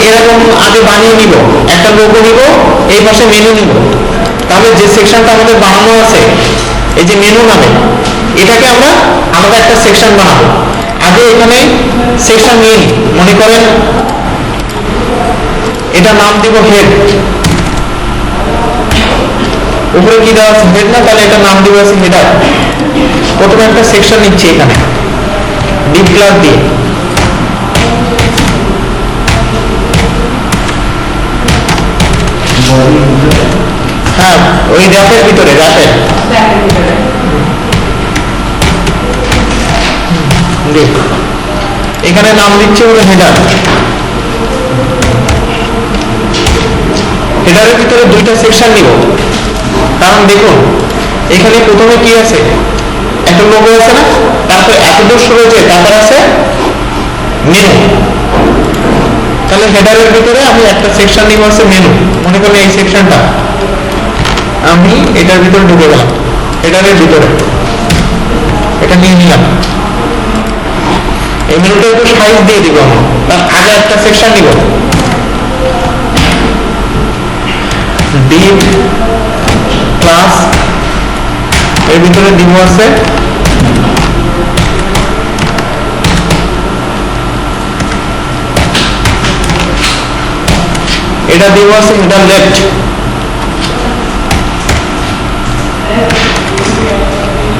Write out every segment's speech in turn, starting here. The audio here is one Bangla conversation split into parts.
এরকম আগে বানিয়ে নিব, একটা লোগো নিব, এই পাশে মেনু নিব। তাহলে যে সেকশনটা আমাদের বানানো আছে এই যে মেনু নামে, এটাকে আমরা আলাদা একটা সেকশন বানাবো। আগে এখানে সেকশন নিয়ে নিই, মনে করেন এটা নাম দিব হেড। উপরে কি দেওয়া আছে হেড না, তাহলে এটা নাম দিব আছে হেডার। প্রথমে একটা সেকশন নিচ্ছি এখানে ডিপ ক্লাস দিয়ে, হ্যাঁ ওই র্যাপের ভিতরে, র্যাপের এখানে নাম দিচ্ছি হলো হেডার। হেডারের ভিতরে দুইটা সেকশন নিব, কারণ দেখুন এখানে প্রথমে কি আছে, একটা লোগো আছে না, তারপর এতদূর সরে যে তারপর আছে মেনু। তাহলে হেডারের ভিতরে আমি একটা সেকশন নিব আছে মেনু। মনে করেন এই সেকশনটা আমি এটার ভিতরে ঢুকে গেলাম, হেডারের ভিতরে এটা নিয়ে নিলাম। এই মেনুটা একটু সাইজ দিয়ে দিব, তার আগে একটা সেকশন নিব ডিপ ক্লাস, এর ভিতরে দিব আছে এটা দিব আছে হেডার লেফট।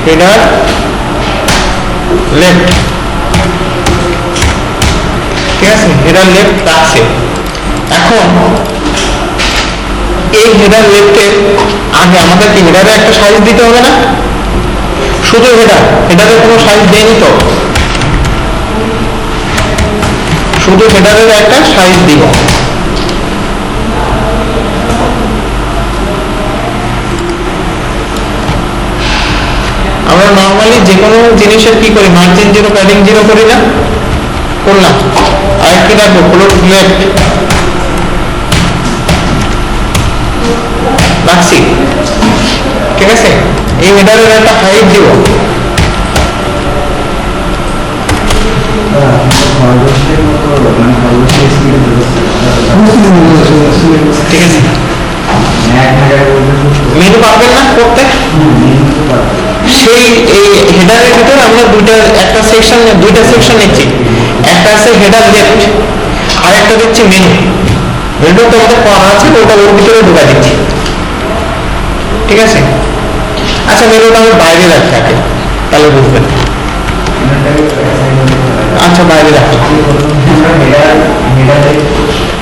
হেডার লেফট, ঠিক আছে, হেডার লেফট আছে। এখন এই হেডার লেফটের আগে আমাদের কি হেডারে একটা সাইজ দিতে হবে না? শুধু হেডার, হেডারের কোনো সাইজ দেয়নি তো, শুধু হেডারের একটা সাইজ দিব। আমরা নর্মালি যে কোনো জিনিসের কি করি, মার্জিন জিরো প্যাডিং জিরো করি না, করলাম। আর কি রাখবো, ফ্লোট লেফট রাখছি, ঠিক আছে। এই হেডারের একটা হাইট দিব, ঠিক আছে। মেনু পারবেন না করতে, সেই এই হেডারের ভিতরে আমরা একটা সেকশন দুইটা সেকশন নিচ্ছি, একটা আছে হেডার লেফট আর একটা দিচ্ছি মেনু। মেনুটা তো আমাদের করা আছে, ওটা ওর ভিতরে ঢুকা দিচ্ছি, ঠিক আছে। আচ্ছা মেনুটা আমি বাইরে রাখি আগে, তাহলে বুঝবেন। আচ্ছা বাইরে রাখি,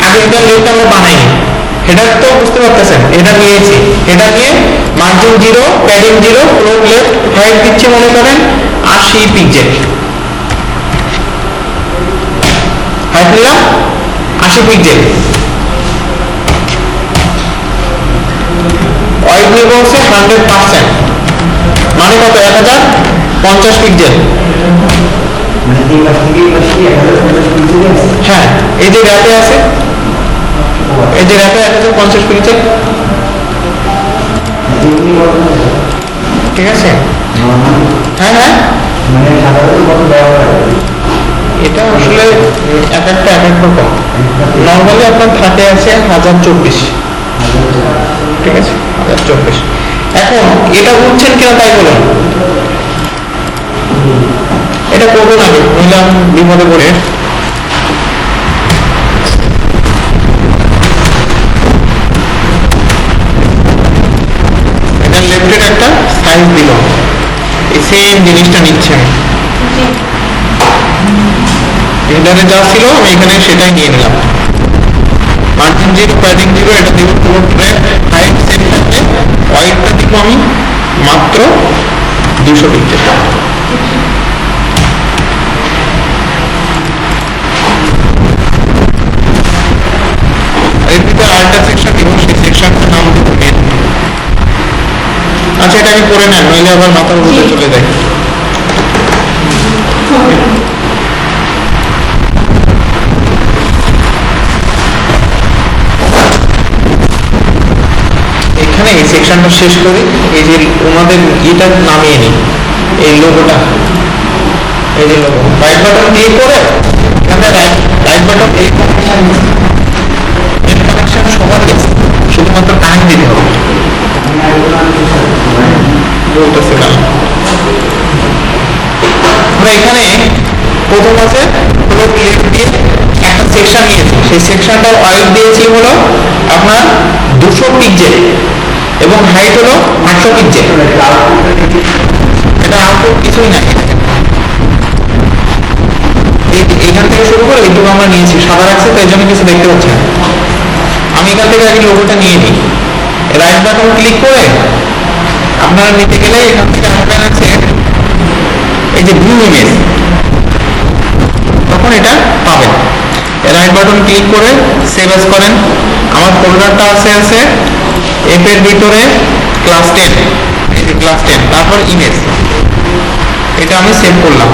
আগে হেডার লেফট আমরা বানাইনি, হেডার তো বুঝতে পারতেছেন, হেডার নিয়েছি, হেডার নিয়ে margin zero padding zero float left height দিচ্ছি মনে করেন 80 পিক্সেল, হাইট নিলাম 80 পিক্সেল। ওয়াইড নিব হচ্ছে 100%, মানে কত 1050 পিক্সেল। হ্যাঁ এই যে র্যাপে আছে, এই যে র্যাপে 1050 পিক্সেল, ঠিক আছে। হ্যাঁ হ্যাঁ এটা আসলে এক একটা এক এক রকম, নর্মালি আপনার থাকে আছে 1024, ঠিক আছে 1024। এখন এটা বুঝছেন কিনা তাই বলুন, এটা করবো না নিলাম বিপদে পড়ে। এটা লেফটের একটা সাইজ দিল, এই সেম জিনিসটা নিচ্ছে আমি, হেডারে যা ছিল আমি এখানে সেটাই নিয়ে নিলাম। মার্জিন জিরো প্যাডিং জিরো, এটা দিব ফ্লোট লেফট হাইট সেম থাকবে, ওয়াইডটা দিব আমি মাত্র 200 পিক্সেল। এর ভিতরে আরেকটা সেকশন দিব, সেই সেকশনটার নাম দিব মেন। আচ্ছা এটা আমি করে নেন, নইলে আবার মাথার উপরে চলে যায়। এখানে এই সেকশনটা শেষ করি, এই যে ওনাদের এটা নামিয়ে নিই, এই লোগোটা, এই যে লোগো রাইট বাটন ক্লিক করে এখানে রাইট বাটন বলতেছে না। আমরা এখানে প্রথম আছে হলো প্লেট দিয়ে একটা সেকশন নিয়েছি, সেই সেকশনটার ওয়েট দিয়েছি হলো আপনার 200 পিক্সেল এবং হাইট হলো 800 পিক্সেল। এটা আউটপুট কিছুই নাই, এখান থেকে শুরু করে এইটুকু আমরা নিয়েছি, সাদা রাখছে তো এই জন্য কিছু দেখতে পাচ্ছি না। আমি এখান থেকে আগে লোগোটা নিয়ে নিই, রাইট বাটন ক্লিক করে আপনারা নিতে গেলে এখান থেকে অপশন আছে এই যে ভিউ ইমেজ, তখন এটা পাবেন। রাইট বাটন ক্লিক করে সেভ অ্যাজ করেন। আমার ফোল্ডারটা আছে এফ এর ভিতরে ক্লাস 10, এই যে ক্লাস 10, তারপর ইমেজ, এটা আমি সেভ করলাম।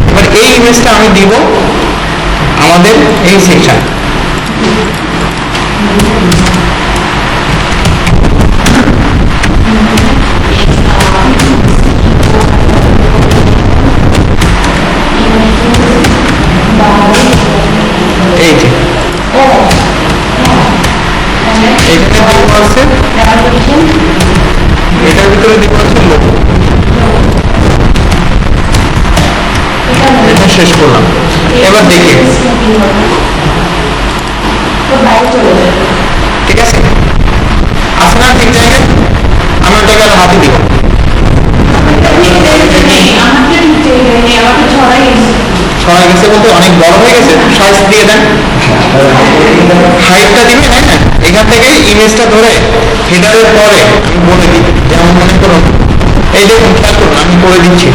এবার এই ইমেজটা আমি দিব আমাদের এই সেকশন। এই যে এখানে দিব আছে, এটার ভিতরে দিব আছে লোগো। এটা শেষ করলাম। এবার দেখি, ঠিক আছে আছে না ঠিক জায়গায়? আমি ওটাকে আর হাতে দিব, ছড়াই গেছে বলতে অনেক বড় হয়ে গেছে, সাইজ দিয়ে দেন, হাইটটা দিবেন। হ্যাঁ, এখান থেকে ইমেজটা ধরে হেডারের পরে আমি বলে দিই, যেমন মনে করুন এই দেখুন, খেয়াল করুন আমি করে দিচ্ছি,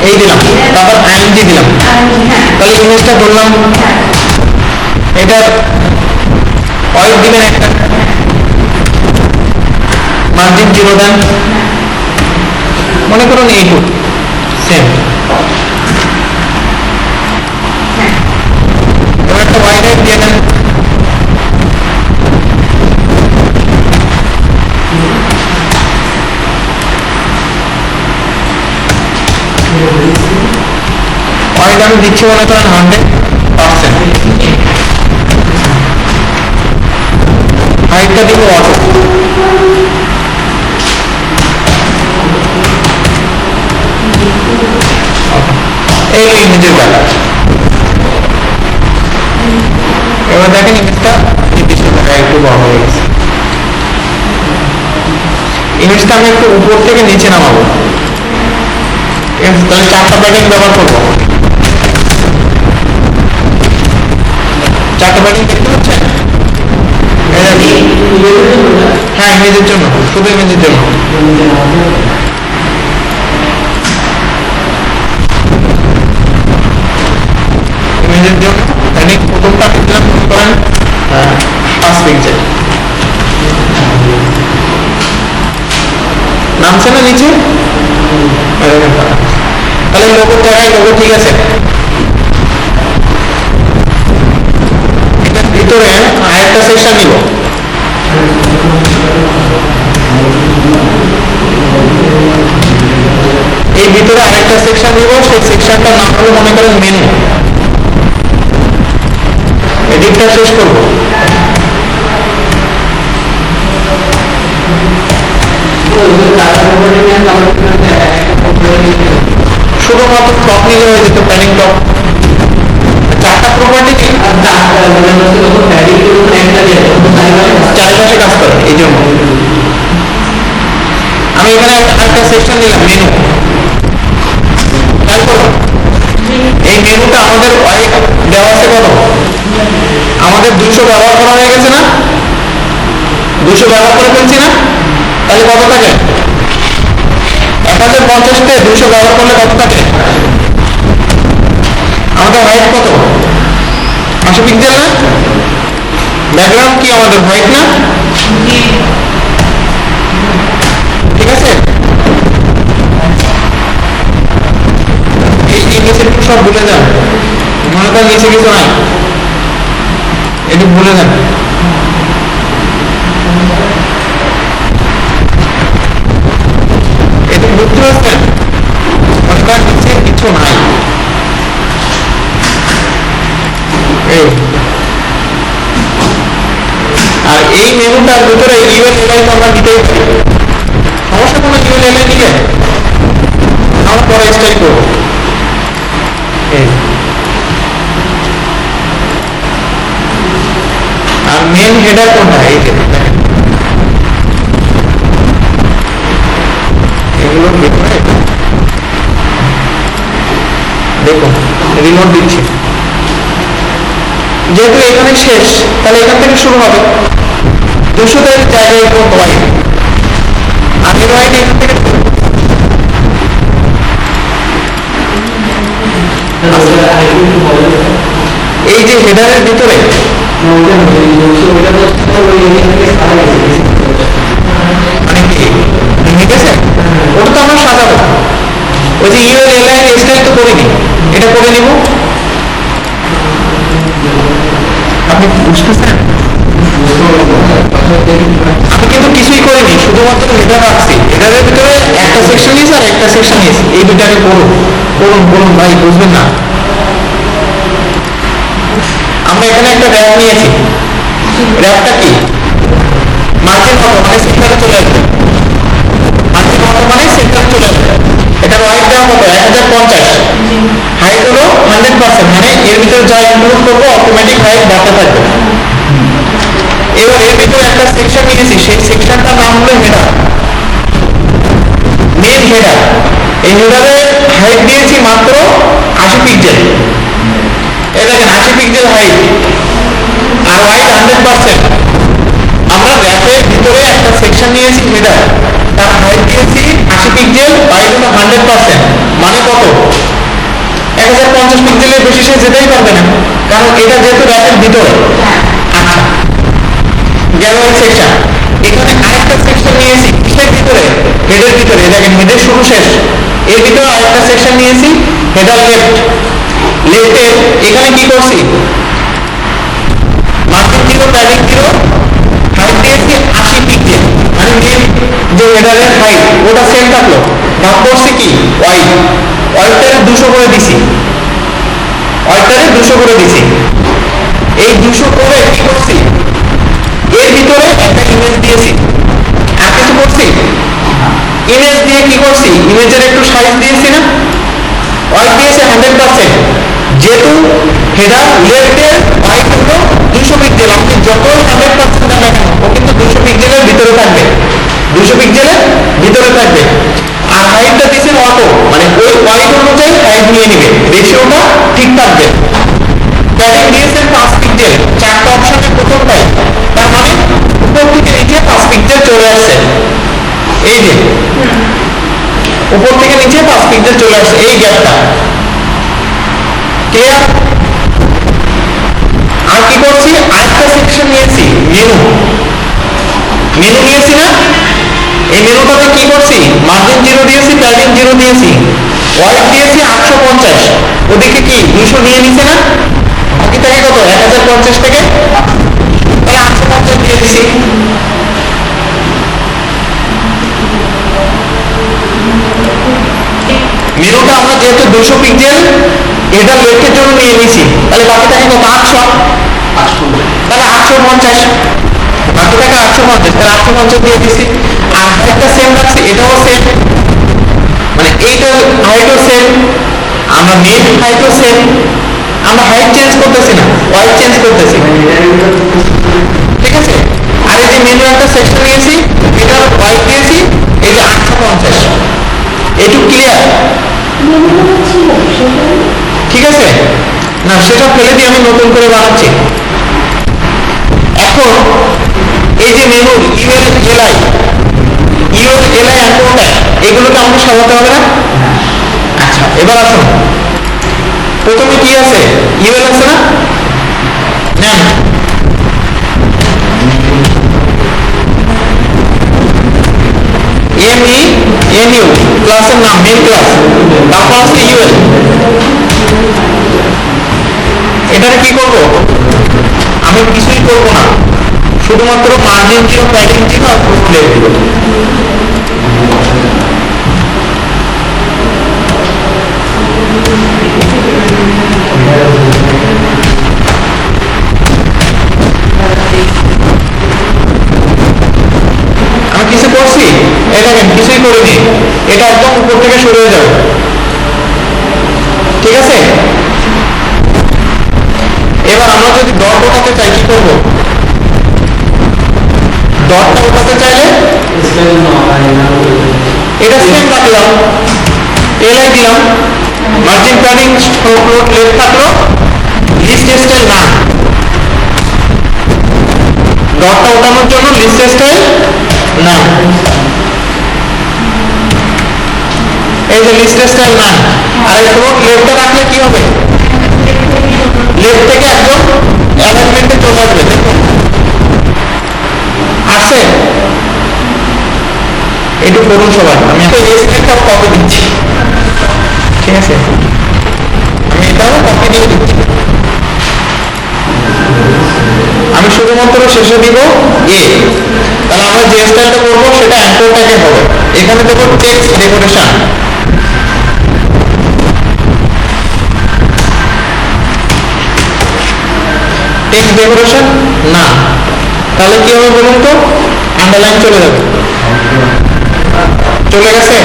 এই দিলাম, তারপর আইএনজি দিলাম, তাহলে ইমেজটা ধরলাম, এটার ওয়েট দিবেন একটা, মার্জিন 0 দেন, মনে করুন এইটুকু, সেম। এবার একটা ওয়াইড হাইট দিয়ে দেন, ওয়াইড আমি দিচ্ছি মনে করেন 100%, হাইটটা দিব অটো। এই ইমেজের ব্যাপার। এবার দেখেন ইমেজটা একটু বড় হয়ে গেছে। ইমেজটা আমি একটু উপর থেকে নিচে নামাবো, তাহলে 4টা প্যাটার্ন ব্যবহার করবো। 4টা প্যাটার্ন দেখতে পাচ্ছেন? হ্যাঁ, ইমেজের জন্য, শুধু ইমেজের জন্য। ইমেজের জন্য প্রথমটা দিলাম মনে করেন 5 পিক্সেল, নামছে না নিচে, তাহলে লোগোর জায়গায় লোগো ঠিক আছে। এটার ভিতরে আরেকটা সেকশন নিব, এই ভিতরে আরেকটা সেকশন নিব, সেই সেকশনটার নাম হলো মনে করেন মেনু। এডিটটা শেষ করব, শুধুমাত্র টপ নিলে হয়ে যেত, প্যানিং টপ। 4টা প্রপার্টি চারিপাশে কাজ করে, এই জন্য আমি এখানে একটা সেকশন নিলাম মেনু। খেয়াল করো, এই মেনুটা আমাদের দেওয়া আছে কত, আমাদের 200 ব্যবহার করা হয়ে গেছে না, 200 ব্যবহার করে ফেলছি না, তাহলে কত থাকে? 1050 তে 200 ব্যবহার করলে কত থাকে? আমাদের হাইট কত? 800 পিক্সেল না? ব্যাকগ্রাউন্ড কি আমাদের হোয়াইট না? ঠিক আছে, এই নিচে সব ভুলে যান, মনে করেন নিচে কিছু নাই, এটি ভুলে যান। এটি বুঝতে পারছেন, মনে করেন নিচে কিছু নাই। আর এই মেনুটার ভিতরে ইউএল এলাই তো আমরা নিতেই পারি, সমস্যা কোনো ইউএল এলাই নিলে আমরা পরে স্টাইল করবো। আর মেন হেডার কোনটা, এই যে এগুলো দেখুন রিমোট দিচ্ছি, যেহেতু এখানে শেষ তাহলে এখান থেকে শুরু হবে 200 জায়গায় ওয়াইড, আগের ওয়াইড এখান থেকে এই যে হেডারের ভিতরে মানে কি ঠিক আছে, ওটা তো আমরা সাজাবো, ওই যে ইউএল এলাইন স্টাইল তো করিনি, এটা করে নিব। আপনি বুঝতেছেন, আমি কিন্তু কিছুই করিনি, শুধুমাত্র হেডার রাখছি, হেডারের ভিতরে একটা সেকশন নিয়েছি আর একটা সেকশন নিয়েছি, এই দুটাকে করুন করুন করুন ভাই, বুঝবেন না। আমরা এখানে একটা র্যাপ নিয়েছি, র্যাপটা কি মার্জিন কত মানে সেন্টারে চলে আসবে, মার্জিন কত মানে সেন্টারে চলে আসবে, এটার ওয়াইড দেওয়া কত 1050, হাইট হলো 100%, মানে এর ভিতরে যা ইনক্লুড করবো অটোমেটিক হাইট বাড়তে থাকবে। এবার এর ভিতরে একটা সেকশন নিয়েছি, সেই সেকশনটার নাম হলো হেডার, মেন হেডার। এই হেডারে হাইট দিয়েছি মাত্র 80 পিক্সেল, এই দেখেন 80 পিক্সেল হাইট আর ওয়াইড 100%। আমরা র্যাপের ভিতরে একটা সেকশন নিয়েছি হেডার, তার হাইট দিয়েছি 80 পিক্সেল, ওয়াইড হলো 100%, মানে কত 1050 পিক্সেলের বেশি সে যেতেই পারবে না, কারণ এটা যেহেতু র্যাপের ভিতরে। আচ্ছা গেল এই সেকশন, এখানে আরেকটা সেকশন নিয়েছি কিসের ভিতরে, হেডের ভিতরে, দেখেন হেডের শুরু শেষ, এর ভিতরে আরেকটা সেকশন নিয়েছি হেডার লেফট, লেফটের এখানে কি করছি মার্জিন 0 প্যাডিং 0, হাইট দিয়েছি 80 পিক্সেল, মানে মেন যে হেডারের হাইট ওটা সেম থাকলো, ভাগ করছি কি ওয়াইড, ওয়াইডটারে 200 করে দিছি, ওয়াইডটারে 200 করে দিছি। এই 200 করে কি করছি, এর ভিতরে একটা ইমেজ দিয়েছি, আর কিছু করছি, ইমেজ দিয়ে কি করছি, ইমেজের একটু সাইজ দিয়েছি না, ওয়াইড দিয়েছে 100%, যেহেতু হেডার লেফটের ওয়াইড হলো 200 পিক্সেল, আপনি যত 100% দেন না কেন ও কিন্তু 200 পিক্সেলের ভিতরে থাকবে, 200 পিক্সেলের ভিতরে থাকবে। আর হাইটটা দিয়েছেন অটো, মানে ওই ওয়াইড অনুযায়ী হাইট নিয়ে নেবে, রেশিওটা ঠিক থাকবে। প্যাডিং দিয়েছেন 5 পিক্সেল, চারটা অপশনে প্রথমটাই, তার মানে উপর থেকে নিচে 5 পিক্সেল চলে আসছে, এই যে উপর থেকে নিচে 5 পিক্সেল চলে আসছে, এই গ্যাপটা ক্লিয়ার। আর কি করছি, আরেকটা সেকশন নিয়েছি মেনু, মেনু নিয়েছি না, এই মেনুটাতে কি করছি মার্জিন 0 দিয়েছি, প্যাডিং 0 দিয়েছি, ওয়াইড দিয়েছি 850, ওদিকে কি 200 নিয়ে নিছে না, বাকি থাকে কত 1050 থেকে, তাহলে 850 দিয়ে দিছি। মেনুটা আমরা যেহেতু 200 পিক্সেল এটা লেফটের জন্য নিয়ে নিয়েছি, তাহলে বাকি থাকে কত 800, তাহলে 850, বাকি থাকে 850, তাহলে 850 দিয়ে দিছি। আর হাইটটা সেম রাখছি, এটাও সেম, মানে এইটা হাইটও সেম, আমরা মেন হাইটও সেম, আমরা হাইট চেঞ্জ করতেছি না, ওয়াইড চেঞ্জ করতেছি, ঠিক আছে। আর এই যে মেনু একটা সেকশন নিয়েছি, এটার ওয়াইড দিয়েছি এই যে 850, এইটুকু ক্লিয়ার, ঠিক আছে না, সেটা ফেলে দিয়ে আমি নতুন করে বানাচ্ছি। এখন এই যে menu UL LI, UL LI and এগুলোকে আমাকে সাজাতে হবে না। আচ্ছা এবার আসুন, প্রথমে কি আছে ইউএল আছে না, নেন এমইএনইউ ক্লাসের নাম মেন ক্লাস, তারপর আছে ইউএল, এটারে কি করব, আমি কিছুই করব না, শুধুমাত্র মার্জিন 0 প্যাডিং 0 আর ফুল লেফট দিব। ঠিক আছে। এবার আমরা যদি ডট ওঠাতে চাই কি করব? ডটটা ওঠাতে চাইলে এটা সেম রাখলাম, এলাই দিলাম, margin padding stroke load left থাকলো, লিস্ট স্টাইল না। ডটটা ওঠানোর জন্য লিস্ট স্টাইল না, এই যে লিস্ট স্টাইল না। আর এই ফ্লোট লেফটে রাখলে কি হবে? লেফট থেকে একদম অ্যালাইনমেন্টে চলে আসবে। দেখুন আসে, একটু করুন সবাই। আমি এই স্ক্রিনটাও কপি দিচ্ছি, ঠিক আছে? আমি এটাও কপি দিয়ে দিচ্ছি। আমি শুধুমাত্র শেষে দিব এ, তাহলে আমরা যে স্টাইলটা করবো সেটা অ্যাঙ্কর ট্যাগে হবে। এখানে দেবো টেক্সট ডেকোরেশন, টেক্সট ডেকোরেশন না, তাহলে কি হবে বলুন তো? আন্ডারলাইন চলে যাবে, চলে গেছে।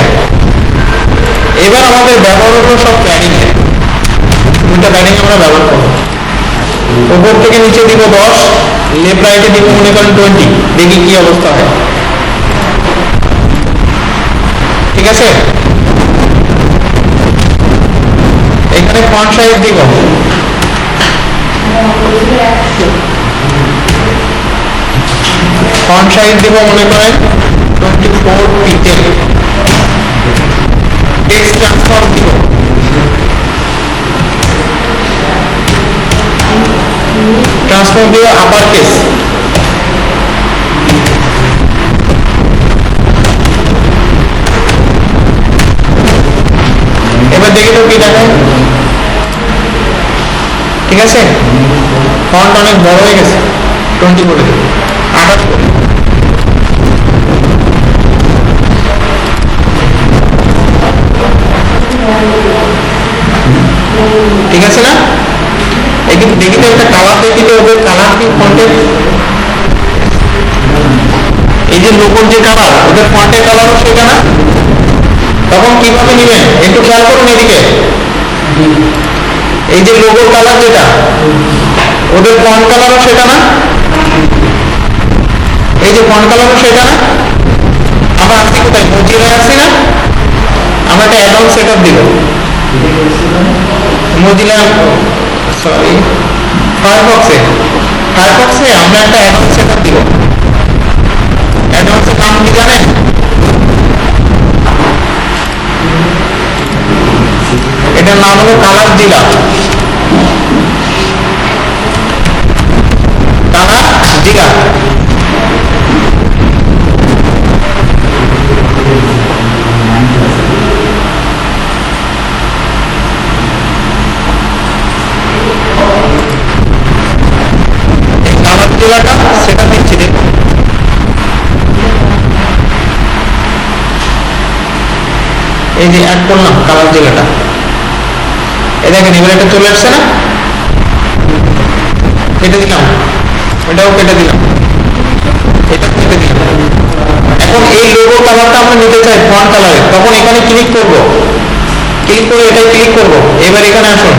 এবার আমাদের ব্যবহার হলো সব প্যাডিং এর, দুইটা প্যাডিং আমরা ব্যবহার করবো। উপর থেকে নিচে দিব 10, লেফট রাইটে দিব মনে করেন 20, দেখি কি অবস্থা হয়। ঠিক আছে, এখানে ফন্ট সাইজ দিব, ফন্ট সাইজ দিব মনে করেন 24 পিক্সেল। টেক্সট ট্রান্সফর্ম দিব, ট্রান্সফর্ম দিব আপার কেস। এবার দেখি তো কি দেখায়। ঠিক আছে, ফন্ট অনেক বড় হয়ে গেছে, 20 করে দেব, 28 করে। ঠিক আছে না? এই কিন্তু দেখি তো একটা কালার, দেখি তো ওদের কালার কি ফন্টের, এই যে লোগোর যে কালার, ওদের ফন্টের কালারও সেটা না। তখন কিভাবে নেবেন একটু খেয়াল করুন এদিকে। এই যে লোগোর কালার যেটা, ওদের ফন্ট কালারও সেটা না। এই যে ফন্ট কালারও সেটা না। আমরা আসছি কোথায়? মজিলায় আসছি না? আমরা একটা অ্যাডভান্স সেটআপ দিব মজিলা, সরি ফায়ারফক্সে। ফায়ারফক্সে আমরা একটা অ্যাডভান্স সেটআপ দিব। অ্যাডভান্সের নাম কি জানেন? এটার নাম হলো কালার জিলা। কালার জিলা, জেলাটা সেটা দিচ্ছি। দেখুন এই যে অ্যাড করলাম কালার জেলাটা, এই দেখেন এবার এটা চলে আসছে না? কেটে দিলাম, এটাও কেটে দিলাম, এটা কেটে দিলাম। এখন এই লোগো কালারটা আমরা নিতে চাই ফন্ট কালারে, তখন এখানে ক্লিক করব, ক্লিক করে এটাই ক্লিক করব। এবার এখানে আসুন,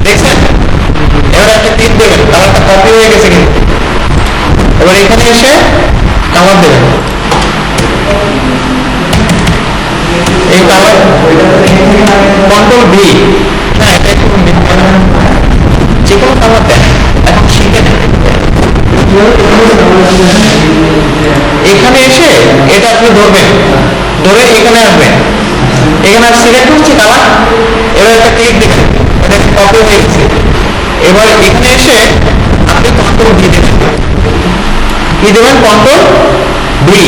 দেখছেন? এবার একটা ক্লিক দেবেন, কালারটা কপি হয়ে গেছে কিন্তু। এবার এখানে এসে কালার দেবেন, এই কালার কন্ট্রোল ভি, না এটা একটু যে কোনো কালার দেন। এখন শিখে নেন, এখানে এসে এটা আপনি ধরবেন, ধরে এখানে আসবেন, এখানে সিলেক্ট হচ্ছে কালার। এবার একটা ক্লিক দেবেন, এটা কপি হয়ে গেছে। এবার এখানে এসে আপনি কন্ট্রোল ভি দেবেন, কি দেবেন? Control V.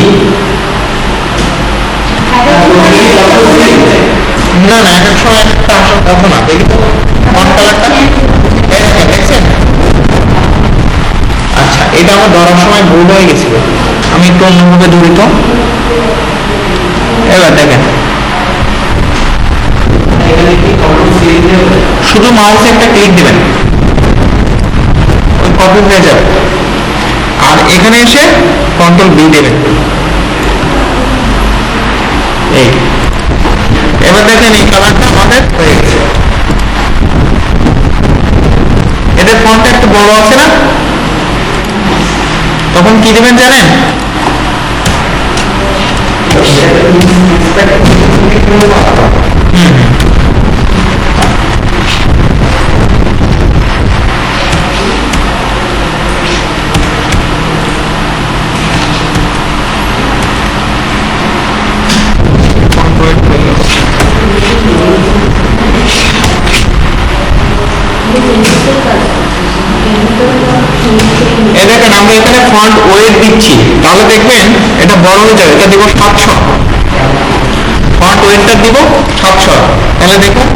না না, এক সময় একটা আসার কথা না। দেখি তো ফন্ট কালারটা দেখছেন? আচ্ছা, এটা আমার ধরার সময় ভুল হয়ে গেছিল, আমি একটু অন্যভাবে ধরি তো। এবার দেখেন, শুধু মাউসে একটা ক্লিক দিবেন, ওই কপি হয়ে যাবে। আর এখানে এসে কন্ট্রোল বি দেবেন। এই এবার দেখেন এই কালারটা আমাদের হয়ে গেছে। বড় আছে না, তখন কি দেবেন জানেন? দেখেন আমরা এখানে ফন্ট ওয়েট দিচ্ছি, তাহলে দেখবেন এটা বড় হয়ে যাবে। এটা দিব 700, ফন্ট ওয়েটটা দিব 700, তাহলে দেখুন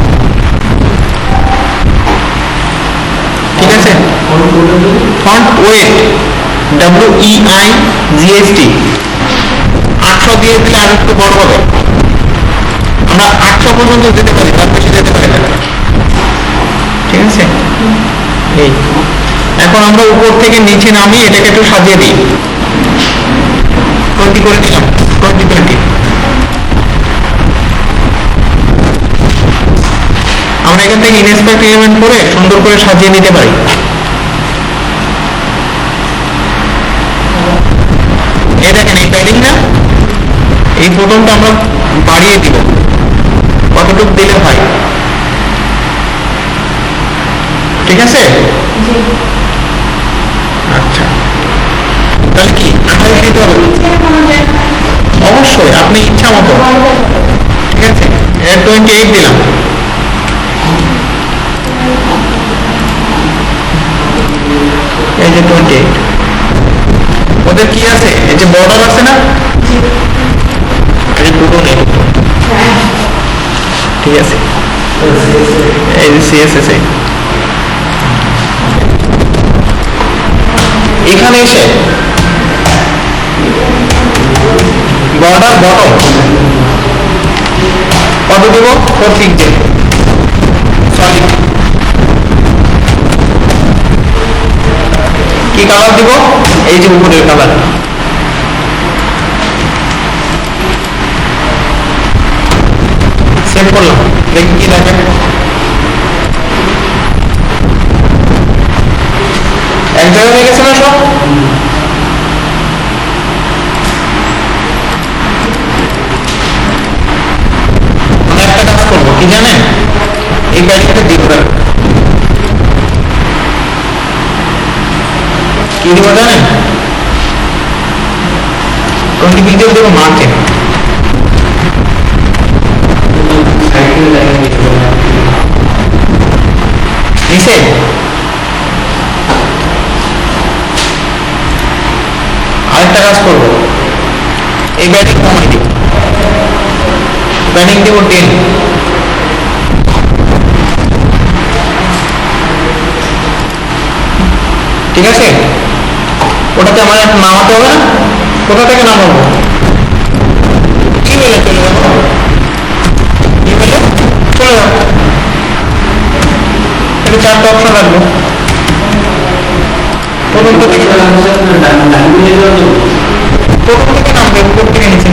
ঠিক আছে। ফন্ট ওয়েট WEIGHT 800 দিয়ে দিলে আর একটু বড় হবে। আমরা 800 পর্যন্ত যেতে পারি, তার বেশি যেতে পারি না, ঠিক আছে। এই এখন আমরা উপর থেকে নিচে নামিয়ে এটাকে একটু সাজিয়ে দিই, 20 করে দিলাম, 20। আমরা এখান থেকে ইনস্পেক্ট এলিমেন্ট করে সুন্দর করে সাজিয়ে নিতে পারি। এই দেখেন এই প্যাডিং না, এই প্রথমটা আমরা বাড়িয়ে দিব, কতটুকু দিলে হয়, ঠিক আছে। আচ্ছা তাহলে কি 28 দিতে হবে? অবশ্যই আপনি ইচ্ছা মতো, ঠিক আছে। 28 দিলাম, এই যে 28। ওদের কি আছে, এই যে বর্ডার আছে না, এই দুটো নেই, ঠিক আছে। এই যে CSS এখানে এসে বর্ডার বটম কত দিব? 460, সরি কি কালার দিব? এই যে উপরের কালার, সেভ করলাম, দেখি কি দেখেন। এক জায়গায় হয়ে গেছে না সব? আমরা একটা কাজ করবো কি জানেন, এই প্যাডিংটা দিব না, কি দিব জানেন? 20 পিক্সেল দেবো মার্জিন, নিচে আরেকটা কাজ করবো, এই ব্যাটিং কমাই দিব, ব্যাটিং দেবো 10, ঠিক আছে। ওটাতে আমার নামাতে হবে না, কোথা থেকে নামাবো? ইমেলে চলে যাবো, ইমেলে চলে যাবো, এটা 4টা অপশন রাখবো। প্রথম থেকে নামবে, উপর থেকে নিচে।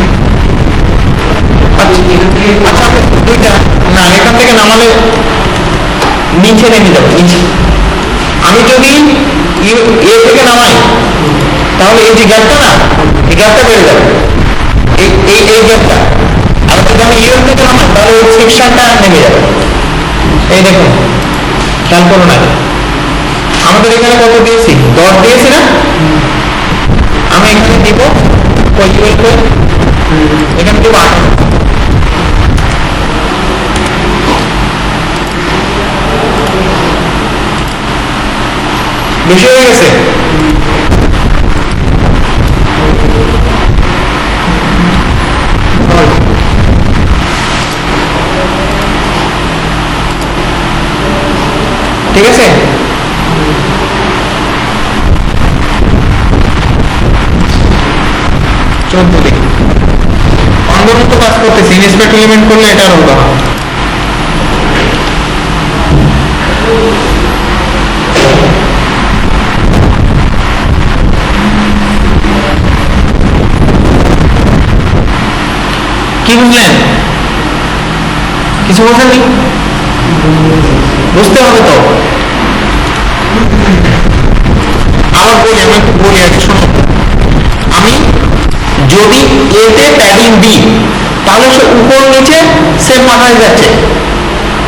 আচ্ছা দুইটা না, এখান থেকে নামালে নিচে নেমে যাবো, নিচে। আমি যদি এ থেকে নামাই তাহলে এই যে গ্যাপটা না, এই গ্যাপটা বেড়ে যাবে, এই গ্যাপটা। আর যদি আমি ইউর থেকে নামাই তাহলে ওই সেকশনটা নেমে যাবে। এই দেখুন খেয়াল করুন, আগে আমাদের এখানে কত দিয়েছি? 10 দিয়েছি না, আমি এখানে দিব এখানে দিব 8। বেশি হয়ে গেছে? ঠিক আছে। অন্ধমত কাজ করতেছি, ইনস্পেক্ট এলিমেন্ট করলে এটা আরো ভালো। কি বুঝলেন? কিছু বোঝেননি? বুঝতে হবে তো। আমি একটু বলি আগে শোনো। আমি যদি এতে প্যাডিং দিই তাহলে সে উপর নিচে সেম হয়ে যাচ্ছে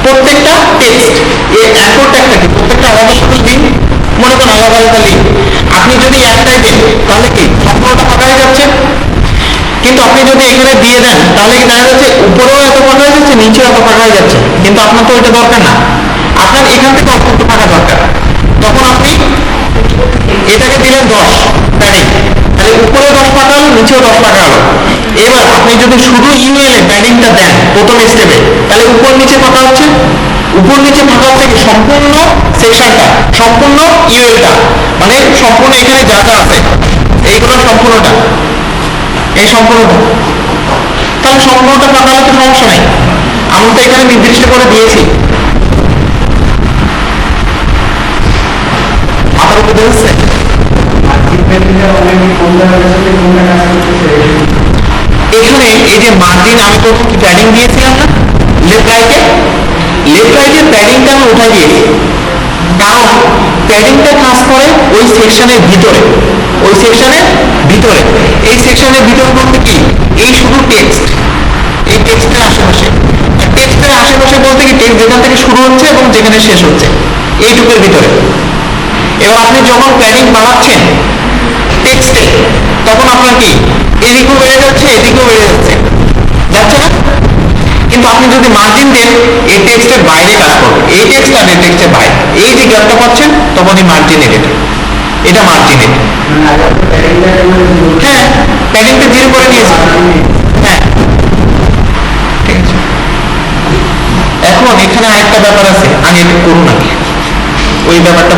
প্রত্যেকটা টেক্সট। এর অ্যাকর্ড একটা কি প্রত্যেকটা আলাদা আলাদা দিন, মনে করেন আলাদা আলাদা লিঙ্ক। আপনি যদি একটাই দেন তাহলে কি সম্পূর্ণটা ফাঁকা হয়ে যাচ্ছে। কিন্তু আপনি যদি এখানে দিয়ে দেন তাহলে কি দেখা যাচ্ছে উপরেও এত ফাঁকা হয়ে যাচ্ছে, নিচেও এত ফাঁকা হয়ে যাচ্ছে। কিন্তু আপনার তো ওইটা দরকার না, আপনার এখান থেকে অল্প একটু ফাঁকা দরকার। তখন আপনি এটাকে দিলেন 10 প্যাডিং, তাহলে উপরে 10 ফাঁকা হলো, নিচেও 10 ফাঁকা হলো। এবার আপনি যদি শুধু ইউএল এ প্যাডিংটা দেন প্রথম স্টেপে, তাহলে উপর নিচে ফাঁকা হচ্ছে। উপর নিচে ফাঁকা হচ্ছে কি সম্পূর্ণ সেকশনটা, সম্পূর্ণ ইউএলটা, মানে সম্পূর্ণ এখানে যা যা আছে এইগুলো সম্পূর্ণটা, এই সম্পূর্ণটা। তাহলে সম্পূর্ণটা ফাঁকা হলে তো সমস্যা নাই, আমি তো এখানে নির্দিষ্ট করে দিয়েছি। মাথার উপর দেখছে এখানে এই যে মার্জিন আমি তো প্যাডিং দিয়েছিলাম না লেফট রাইটে, লেফট রাইটের প্যাডিংটা আমি উঠাই দিয়েছি, কারণ প্যাডিংটা কাজ করে ওই সেকশনের ভিতরে, ওই সেকশনের ভিতরে। এই সেকশনের ভিতরে বলতে কি এই শুধু টেক্সট, এই টেক্সটের আশেপাশে। টেক্সটের আশেপাশে বলতে কি টেক্সট যেখান থেকে শুরু হচ্ছে এবং যেখানে শেষ হচ্ছে এইটুকুর ভিতরে। এবার আপনি যখন প্যাডিং বাড়াচ্ছেন টেক্সটে তখন আপনার কি এদিকেও বেড়ে যাচ্ছে এদিকেও বেড়ে যাচ্ছে, যাচ্ছে না? কিন্তু আপনি যদি মার্জিন দেন এই টেক্সটের বাইরে কাজ করবে, এই টেক্সট আর এই টেক্সটের বাইরে এই যে গ্যাপটা পাচ্ছেন তখন এই মার্জিনের এটা মার্জিনের। হ্যাঁ প্যাডিংটা 0 করে নিয়েছে। হ্যাঁ ঠিক আছে। এখন এখানে আরেকটা ব্যাপার আছে, আমি একটু করুন নাকি ওই ব্যাপারটা